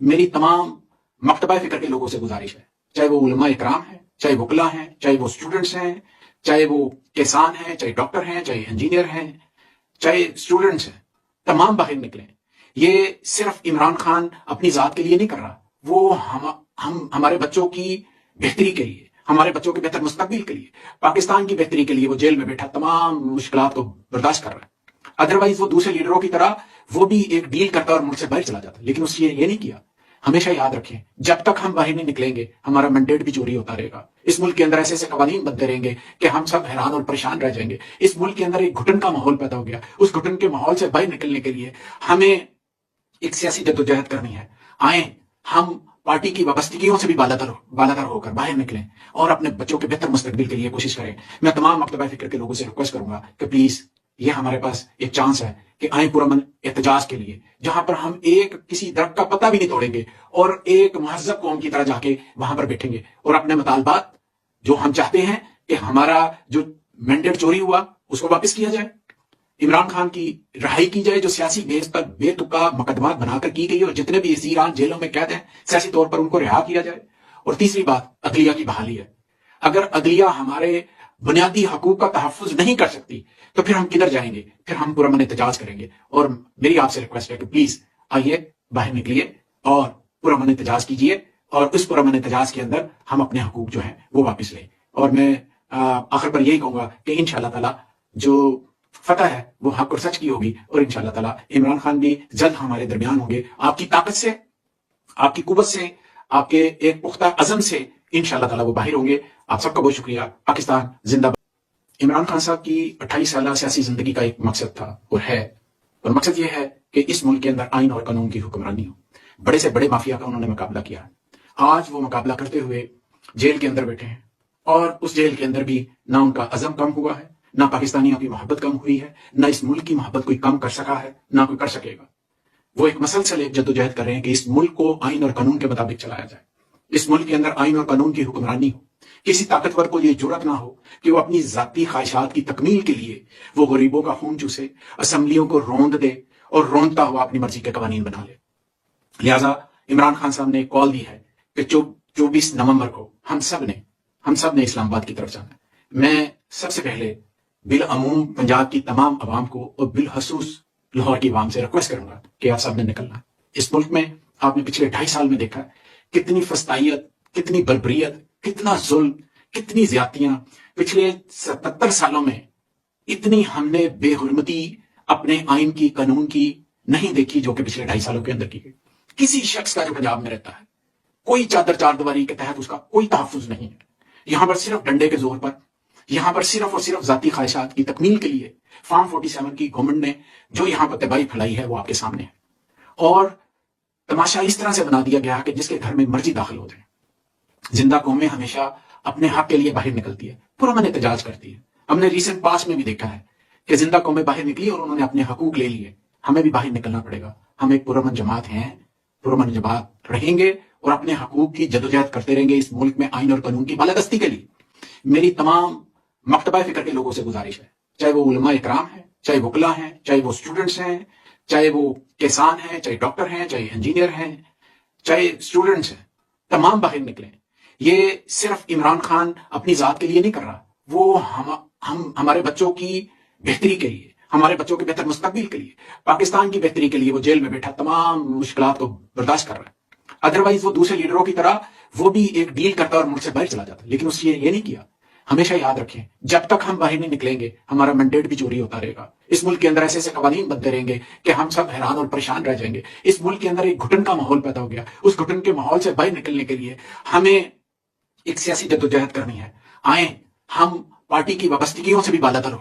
मेरी तमाम मकतबा फिक्र के लोगों से गुजारिश है, चाहे वो उलमा इकराम है, चाहे वकला हैं, चाहे वो स्टूडेंट्स हैं, चाहे वो किसान हैं, चाहे डॉक्टर हैं, चाहे इंजीनियर हैं, चाहे स्टूडेंट्स हैं, तमाम बाहर निकले। ये सिर्फ इमरान खान अपनी जात के लिए नहीं कर रहा, वो हम हमारे बच्चों की बेहतरी के लिए, हमारे बच्चों के बेहतर मुस्तकबिल के लिए, पाकिस्तान की बेहतरी के लिए वो जेल में बैठा तमाम मुश्किलात को बर्दाश्त कर रहा है। अदरवाइज वो दूसरे लीडरों की तरह वो भी एक डील करता और मुल्क से बाहर चला जाता, लेकिन उसने ये नहीं किया। हमेशा याद रखें, जब तक हम बाहर नहीं निकलेंगे हमारा मैंडेट भी चोरी होता रहेगा। इस मुल्क के अंदर ऐसे ऐसे कवानीन बनते रहेंगे कि हम सब हैरान और परेशान रह जाएंगे। इस मुल्क के अंदर एक घुटन का माहौल पैदा हो गया। उस घुटन के माहौल से बाहर निकलने के लिए हमें एक सियासी जद्दोजहद करनी है। आए हम पार्टी की वाबस्तगियों से भी बालातर होकर बाहर निकलें और अपने बच्चों के बेहतर मुस्तकबिल के लिए कोशिश करें। मैं तमाम मकतबा फिक्र के लोगों से रिक्वेस्ट करूंगा कि प्लीज ये हमारे पास एक चांस है कि आए पुरअमन एहतजाज के लिए, जहां पर हम एक किसी दरख्त का पत्ता भी नहीं तोड़ेंगे और एक महज़ब कौम की तरह जाके वहां पर बैठेंगे और अपने मुतालबात जो हम चाहते हैं कि हमारा जो मैंडेट चोरी हुआ उसको वापस किया जाए, इमरान खान की रिहाई की जाए जो सियासी बेस पर बेतुका मुकदमात बनाकर की गई और जितने भी ईरान जेलों में कैद हैं सियासी तौर पर उनको रिहा किया जाए। और तीसरी बात अदलिया की बहाली है। अगर अदलिया हमारे बुनियादी हकूक का तहफ़्फ़ुज़ नहीं कर सकती तो फिर हम किधर जाएंगे, फिर हम पुरअमन एहतजाज करेंगे। और मेरी आपसे रिक्वेस्ट है कि प्लीज आइए बाहर निकलिए और पुरअमन एहतजाज कीजिए और उस पुरअमन एहतजाज के अंदर हम अपने हकूक जो है वो वापस लें। और मैं आखिर पर यही कहूंगा कि इंशाअल्लाह ताला जो फतह है वो हक और सच की होगी और इंशाअल्लाह ताला इमरान खान भी जल्द हमारे दरमियान होंगे। आपकी ताकत से, आपकी कुव्वत से, आपके एक पुख्ता अज़म से इंशाअल्लाह ताला वो बाहर होंगे। आप सबका बहुत शुक्रिया। पाकिस्तान जिंदाबाद। इमरान खान साहब की 28 साल सियासी जिंदगी का एक मकसद था और है, और मकसद यह है कि इस मुल्क के अंदर आइन और कानून की हुक्मरानी हो। बड़े से बड़े माफिया का उन्होंने मुकाबला किया। आज वो मुकाबला करते हुए जेल के अंदर बैठे हैं और उस जेल के अंदर भी ना उनका अज़म कम हुआ है, ना पाकिस्तानियों की मोहब्बत कम हुई है, ना इस मुल्क की मोहब्बत कोई कम कर सका है, ना कोई कर सकेगा। वो एक मसलसल एक जद्दोजहद कर रहे हैं कि इस मुल्क को आइन और कानून के मुताबिक चलाया जाए, इस मुल्क के अंदर आइन और कानून की हुक्मरानी हो। किसी ताकतवर को यह जुर्रत ना हो कि वो अपनी जाती ख्वाहिशात की तकमील के लिए वो गरीबों का खून चूसे, असेंबलियों को रौंद दे और रौंदता हुआ अपनी मर्जी के कवानीन बना ले। लिहाजा इमरान खान साहब ने कॉल दी है कि 24 नवंबर को हम सब ने इस्लामाबाद की तरफ जाना है। मैं सबसे पहले बिल अमूम पंजाब की तमाम अवाम को और बिलखसूस लाहौर की अवाम से रिक्वेस्ट करूंगा कि आप सब ने निकलना है। इस मुल्क में आपने पिछले 2.5 साल में देखा कितनी फस्तायत, कितनी बर्बरियत, कितना जुल्म, कितनी ज्यादतियां। पिछले 77 सालों में इतनी हमने बेहुरमती अपने आइन की, कानून की नहीं देखी जो कि पिछले 2.5 सालों के अंदर की गई। किसी शख्स का जो पंजाब में रहता है, कोई चादर चारदीवारी के तहत उसका कोई तहफ़्फ़ुज़ नहीं है। यहां पर सिर्फ डंडे के जोर पर, यहां पर सिर्फ और सिर्फ जाती ख्वाहिशात की तकमील के लिए फार्म 47 की गवर्नमेंट ने जो यहां पर तबाही फैलाई है वो आपके सामने है। और तमाशा इस तरह से बना दिया गया कि जिसके घर में मर्जी दाखिल हो जाए। जिंदा कौमें हमेशा अपने हक के लिए बाहर निकलती है, पुरअमन एहतजाज करती है। हमने रिसेंट पास में भी देखा है कि जिंदा कौमें बाहर निकली और उन्होंने अपने हकूक ले लिए। हमें भी बाहर निकलना पड़ेगा। हम एक पुरअमन जमात हैं, पुरअमन जमात रहेंगे और अपने हकूक की जदोजहद करते रहेंगे इस मुल्क में आइन और कानून की बालादस्ती के लिए। मेरी तमाम मकतबा फिक्र के लोगों से गुजारिश है, चाहे वो उलमा इकराम है, चाहे वकला हैं, चाहे वो स्टूडेंट्स हैं, चाहे वो किसान हैं, चाहे डॉक्टर हैं, चाहे इंजीनियर हैं, चाहे स्टूडेंट्स हैं, तमाम बाहर निकलें। ये सिर्फ इमरान खान अपनी जात के लिए नहीं कर रहा, वो हम हमारे बच्चों की बेहतरी के लिए, हमारे बच्चों के बेहतर मुस्तकबिल के लिए, पाकिस्तान की बेहतरी के लिए वो जेल में बैठा तमाम मुश्किलात को बर्दाश्त कर रहा है। अदरवाइज वो दूसरे लीडरों की तरह वो भी एक डील करता और मुल्क से बाहर चला जाता, लेकिन उसने ये नहीं किया। हमेशा याद रखें, जब तक हम बाहर नहीं निकलेंगे हमारा मैंडेट भी चोरी होता रहेगा। इस मुल्क के अंदर ऐसे ऐसे कवानीन बनते रहेंगे कि हम सब हैरान और परेशान रह जाएंगे। इस मुल्क के अंदर एक घुटन का माहौल पैदा हो गया। उस घुटन के माहौल से बाहर निकलने के लिए हमें एक सियासी जद्दोजहद करनी है। आए हम पार्टी की वाबस्तगियों से भी बालातर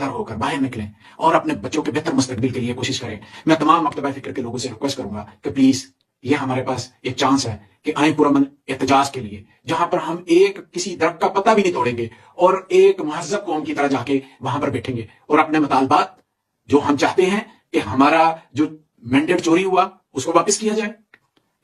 होकर बाहर निकलें और अपने बच्चों के बेहतर मुस्तकबिल के लिए कोशिश करें। मैं तमाम मकतबा फिक्र के लोगों से रिक्वेस्ट करूंगा कि प्लीज ये हमारे पास एक चांस है कि आए पुरअमन एहतजाज के लिए, जहां पर हम एक किसी दरख्त का पत्ता भी नहीं तोड़ेंगे और एक महज़ब कौम की तरह जाके वहां पर बैठेंगे और अपने मुतालबात जो हम चाहते हैं कि हमारा जो मैंडेट चोरी हुआ उसको वापस किया जाए,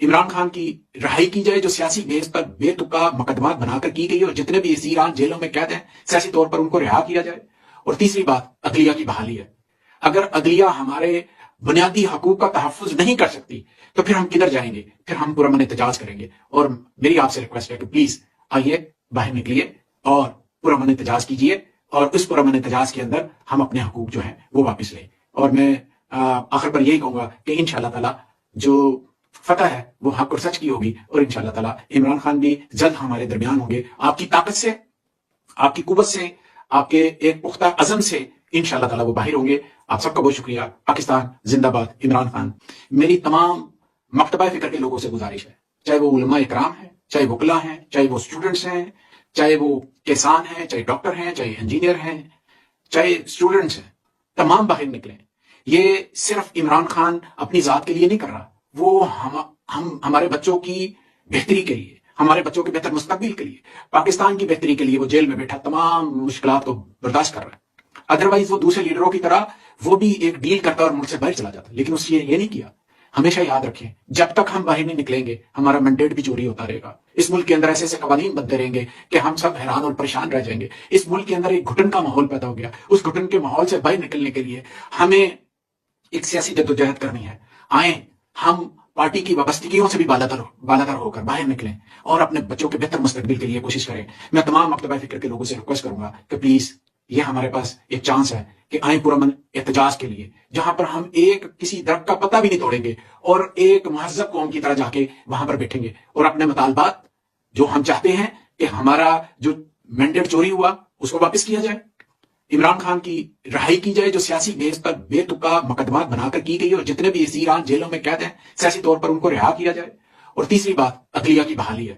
इमरान खान की रिहाई की जाए जो सियासी बेस पर बेतुका मुकदमात बनाकर की गई और जितने भी ईरान जेलों में कैद हैं सियासी तौर पर उनको रिहा किया जाए। और तीसरी बात अदलिया की बहाली है। अगर अदलिया हमारे بنیادی حقوق کا تحفظ نہیں کر سکتی تو پھر ہم کدھر جائیں گے؟ پھر ہم پرامن احتجاج کریں گے. اور میری آپ سے ریکویسٹ ہے کہ پلیز آئیے باہر نکلیے اور پرامن احتجاج کیجیے اور اس پرامن احتجاج کے اندر ہم اپنے حقوق جو ہیں وہ واپس لیں. اور میں آخر پر یہی کہوں گا کہ انشاءاللہ تعالی جو فتح ہے وہ حق اور سچ کی ہوگی اور انشاءاللہ تعالی عمران خان بھی جلد ہمارے درمیان ہوں گے. آپ کی طاقت سے، آپ کی قوت سے، آپ کے ایک پختہ عزم سے انشاءاللہ تعالی وہ باہر ہوں گے. آپ سب کا بہت شکریہ. پاکستان زندہ باد. عمران خان. میری تمام مکتبہ فکر کے لوگوں سے گزارش ہے، چاہے وہ علماء اکرام ہیں، چاہے وکلا ہیں، چاہے وہ اسٹوڈنٹس ہیں، چاہے وہ کسان ہیں، چاہے ڈاکٹر ہیں، چاہے انجینئر ہیں، چاہے اسٹوڈنٹس ہیں، تمام باہر نکلیں. یہ صرف عمران خان اپنی ذات کے لیے نہیں کر رہا، وہ ہمارے بچوں کی بہتری کے لیے، ہمارے بچوں کے بہتر مستقبل کے لیے، پاکستان کی بہتری کے لیے وہ جیل میں بیٹھا تمام مشکلات کو برداشت کر رہا ہے. ادروائز وہ دوسرے لیڈروں کی طرح وہ بھی ایک ڈیل کرتا اور ملک سے باہر چلا جاتا، لیکن اس نے یہ نہیں کیا. ہمیشہ یاد رکھیں، جب تک ہم باہر نہیں نکلیں گے ہمارا مینڈیٹ بھی چوری ہوتا رہے گا. اس ملک کے اندر ایسے ایسے قوانین بنتے رہیں گے کہ ہم سب حیران اور پریشان رہ جائیں گے. اس ملک کے اندر ایک گھٹن کا ماحول پیدا ہو گیا. اس گھٹن کے ماحول سے باہر نکلنے کے لیے ہمیں ایک سیاسی جدوجہد کرنی ہے. آئیں ہم پارٹی کی وابستگیوں سے بھی بالاتر ہو کر باہر نکلیں اور اپنے بچوں کے بہتر مستقبل کے لیے کوشش کریں. میں تمام مکتبہ فکر کے لوگوں سے ریکویسٹ کروں گا کہ پلیز یہ ہمارے پاس ایک چانس ہے کہ آئیں پرامن احتجاج کے لیے، جہاں پر ہم ایک کسی درخت کا پتہ بھی نہیں توڑیں گے اور ایک مہذب قوم کی طرح جا کے وہاں پر بیٹھیں گے اور اپنے مطالبات جو ہم چاہتے ہیں کہ ہمارا جو مینڈیٹ چوری ہوا اس کو واپس کیا جائے، عمران خان کی رہائی کی جائے جو سیاسی بیس پر بے تکا مقدمات بنا کر کی گئی، اور جتنے بھی اسیران جیلوں میں قید ہیں سیاسی طور پر ان کو رہا کیا جائے. اور تیسری بات عدلیہ کی بحالی ہے.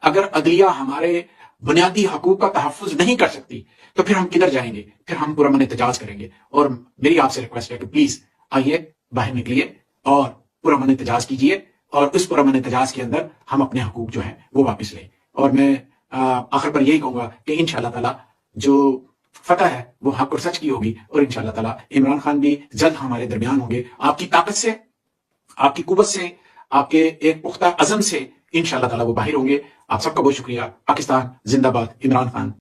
اگر عدلیہ ہمارے بنیادی حقوق کا تحفظ نہیں کر سکتی تو پھر ہم کدھر جائیں گے؟ پھر ہم پرامن احتجاج کریں گے. اور میری آپ سے ریکویسٹ ہے کہ پلیز آئیے باہر نکلیے اور پرامن احتجاج کیجیے اور اس پرامن احتجاج کے اندر ہم اپنے حقوق جو ہیں وہ واپس لیں. اور میں آخر پر یہی کہوں گا کہ انشاءاللہ تعالی جو فتح ہے وہ حق اور سچ کی ہوگی اور انشاءاللہ تعالی عمران خان بھی جلد ہمارے درمیان ہوں گے. آپ کی طاقت سے، آپ کی قوت سے، آپ کے ایک پختہ عزم سے انشاءاللہ تعالی وہ باہر ہوں گے. آپ سب کا بہت شکریہ. پاکستان زندہ باد. عمران خان.